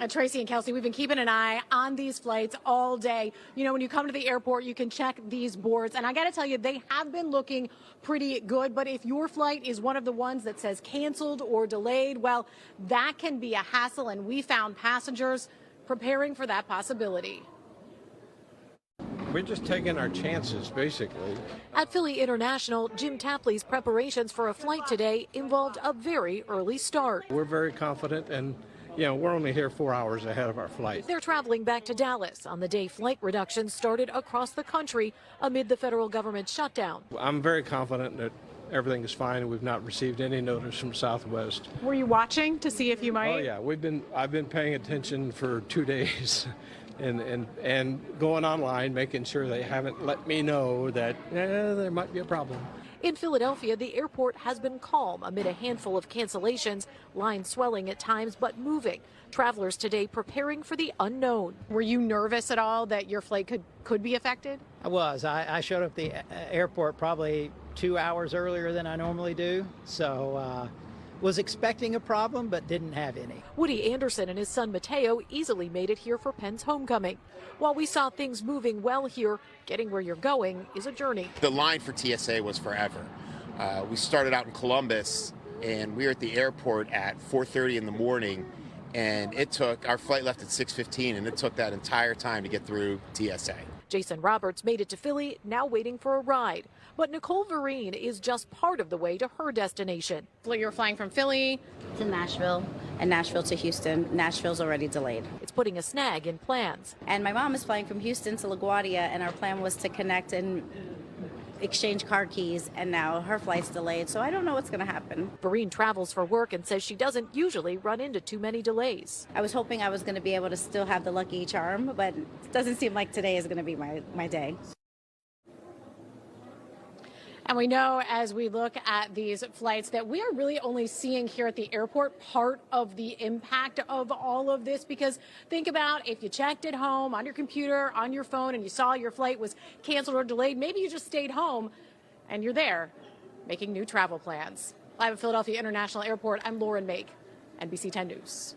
Tracy and Kelsey, we've been keeping an eye on these flights all day. You know, when you come to the airport, you can check these boards. And I got to tell you, they have been looking pretty good. But if your flight is one of the ones that says canceled or delayed, well, that can be a hassle. And we found passengers preparing for that possibility. We're just taking our chances, basically. At Philly International, Jim Tapley's preparations for a flight today involved a very early start. We're very confident, and we're only here 4 hours ahead of our flight. They're traveling back to Dallas on the day flight reductions started across the country amid the federal government shutdown. I'm very confident that everything is fine, and we've not received any notice from Southwest. Were you watching to see if you might? Oh yeah, I've been paying attention for 2 days. And going online, making sure they haven't let me know that there might be a problem. In Philadelphia, the airport has been calm amid a handful of cancellations, lines swelling at times but moving. Travelers today preparing for the unknown. Were you nervous at all that your flight could be affected? I was. I showed up at the airport probably 2 hours earlier than I normally do, so was expecting a problem, but didn't have any. Woody Anderson and his son Mateo easily made it here for Penn's homecoming. While we saw things moving well here, getting where you're going is a journey. The line for TSA was forever. We started out in Columbus, and we were at the airport at 4:30 in the morning, and our flight left at 6:15, and it took that entire time to get through TSA. Jason Roberts made it to Philly, now waiting for a ride. But Nicole Vereen is just part of the way to her destination. Well, you're flying from Philly to Nashville and Nashville to Houston. Nashville's already delayed. It's putting a snag in plans. And my mom is flying from Houston to LaGuardia, and our plan was to connect and exchange car keys, and now her flight's delayed, so I don't know what's going to happen. Vereen travels for work and says she doesn't usually run into too many delays. I was hoping I was going to be able to still have the lucky charm, but it doesn't seem like today is going to be my day. And we know as we look at these flights that we are really only seeing here at the airport part of the impact of all of this, because think about if you checked at home on your computer, on your phone, and you saw your flight was canceled or delayed, maybe you just stayed home and you're there making new travel plans. Live at Philadelphia International Airport, I'm Lauren Mayk, NBC 10 News.